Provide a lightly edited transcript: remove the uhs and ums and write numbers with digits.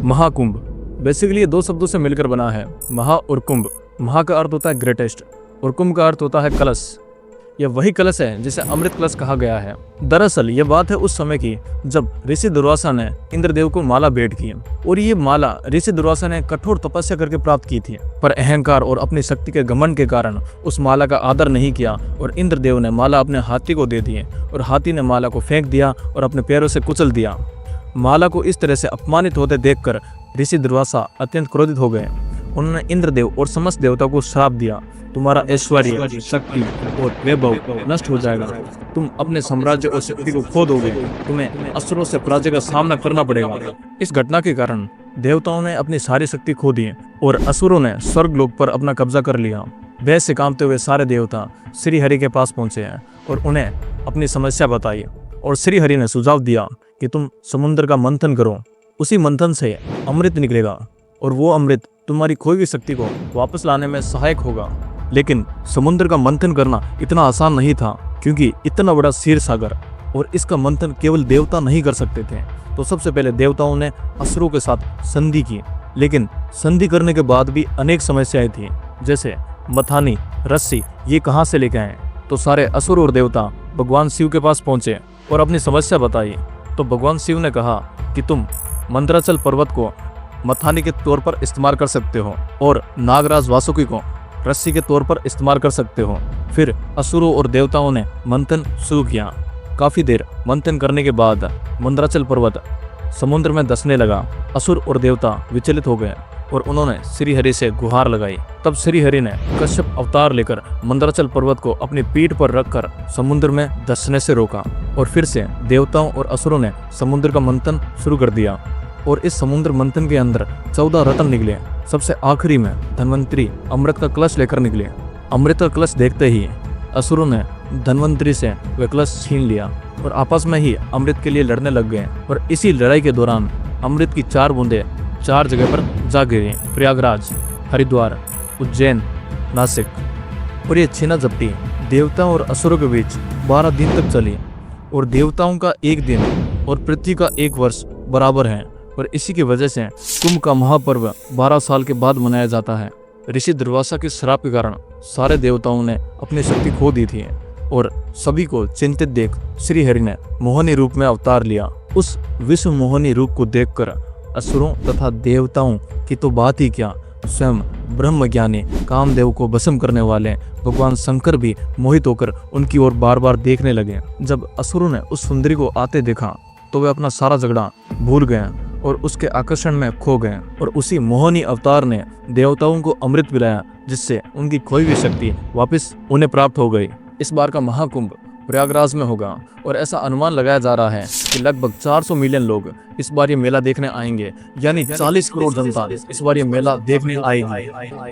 Mahakumbh basically ये दो शब्दों से मिलकर बना है, महा और कुंभ। महा का अर्थ होता है ग्रेटेस्ट और कुंभ का अर्थ होता है कलश। यह वही कलश है जिसे अमृत कलश कहा गया है। दरअसल ये बात है उस समय की जब ऋषि दुर्वासा ने इंद्रदेव को माला भेंट की और ये माला ऋषि दुर्वासा ने कठोर तपस्या करके प्राप्त की थी, पर अहंकार और अपनी शक्ति के घमंड के कारण उस माला का आदर नहीं किया और इंद्रदेव ने माला अपने हाथी को दे दी और हाथी ने माला को फेंक दिया और अपने पैरों से कुचल दिया। माला को इस तरह से अपमानित होते देखकर ऋषि दुर्वासा अत्यंत क्रोधित हो गए। उन्होंने इंद्रदेव और समस्त देवताओं को श्राप दिया, तुम्हारा ऐश्वर्य, शक्ति और वैभव नष्ट हो जाएगा, तुम अपने साम्राज्य और शक्ति को खो दोगे, तुम्हें असुरों से पराजय का सामना करना पड़ेगा। इस घटना के कारण देवताओं ने अपनी सारी शक्ति खो दी और असुरों ने स्वर्गलोक पर अपना कब्जा कर लिया। भय से कांपते हुए सारे देवता श्री हरि के पास पहुंचे हैं और उन्हें अपनी समस्या बताई और श्री हरि ने सुझाव दिया कि तुम समुद्र का मंथन करो, उसी मंथन से अमृत निकलेगा और वो अमृत तुम्हारी खोई हुई शक्ति को वापस लाने में सहायक होगा। लेकिन समुद्र का मंथन करना इतना आसान नहीं था, क्योंकि इतना बड़ा क्षीर सागर और इसका मंथन केवल देवता नहीं कर सकते थे। तो सबसे पहले देवताओं ने असुरों के साथ संधि की, लेकिन संधि करने के बाद भी अनेक समस्याएं थी, जैसे मथानी, रस्सी, ये कहाँ से लेके आए। तो सारे असुर और देवता भगवान शिव के पास पहुंचे और अपनी समस्या बताई। तो भगवान शिव ने कहा कि तुम मंदराचल पर्वत को मथानी के तौर पर इस्तेमाल कर सकते हो और नागराज वासुकी को रस्सी के तौर पर इस्तेमाल कर सकते हो। फिर असुरों और देवताओं ने मंथन शुरू किया। काफी देर मंथन करने के बाद मंदराचल पर्वत समुद्र में धंसने लगा। असुर और देवता विचलित हो गए और उन्होंने श्री हरि से गुहार लगाई। तब श्री हरि ने कश्यप अवतार लेकर मंदराचल पर्वत को अपनी पीठ पर रखकर समुद्र में धंसने से रोका और फिर से देवताओं और असुरों ने समुद्र का मंथन शुरू कर दिया और इस समुद्र मंथन के अंदर 14 रत्न निकले। सबसे आखिरी में धन्वंतरी अमृत का कलश लेकर निकले। अमृत का कलश देखते ही असुरों ने धन्वंतरी से वह कलश छीन लिया और आपस में ही अमृत के लिए लड़ने लग गए और इसी लड़ाई के दौरान अमृत की 4 बूंदें 4 जगह पर जा गिरी, प्रयागराज, हरिद्वार, उज्जैन, नासिक। और ये छीना झपटी देवताओं और असुरों के बीच 12 दिन तक चली और देवताओं का एक दिन और पृथ्वी का एक वर्ष बराबर है और इसी की वजह से कुंभ का महापर्व 12 साल के बाद मनाया जाता है। ऋषि दुर्वासा के श्राप के कारण सारे देवताओं ने अपनी शक्ति खो दी थी और सभी को चिंतित देख श्री हरि ने मोहनी रूप में अवतार लिया। उस विश्व मोहनी रूप को देखकर असुरों तथा देवताओं की तो बात ही क्या, स्वयं ब्रह्मज्ञानी कामदेव को भस्म करने वाले भगवान शंकर भी मोहित होकर उनकी ओर बार बार देखने लगे। जब असुरों ने उस सुंदरी को आते देखा तो वे अपना सारा झगड़ा भूल गए और उसके आकर्षण में खो गए और उसी मोहनी अवतार ने देवताओं को अमृत पिलाया, जिससे उनकी खोई हुई शक्ति वापस उन्हें प्राप्त हो गई। इस बार का महाकुंभ प्रयागराज में होगा और ऐसा अनुमान लगाया जा रहा है कि लगभग 400 मिलियन लोग इस बार ये मेला देखने आएंगे, यानी 40 करोड़ जनता इस बार ये मेला देखने आएगी।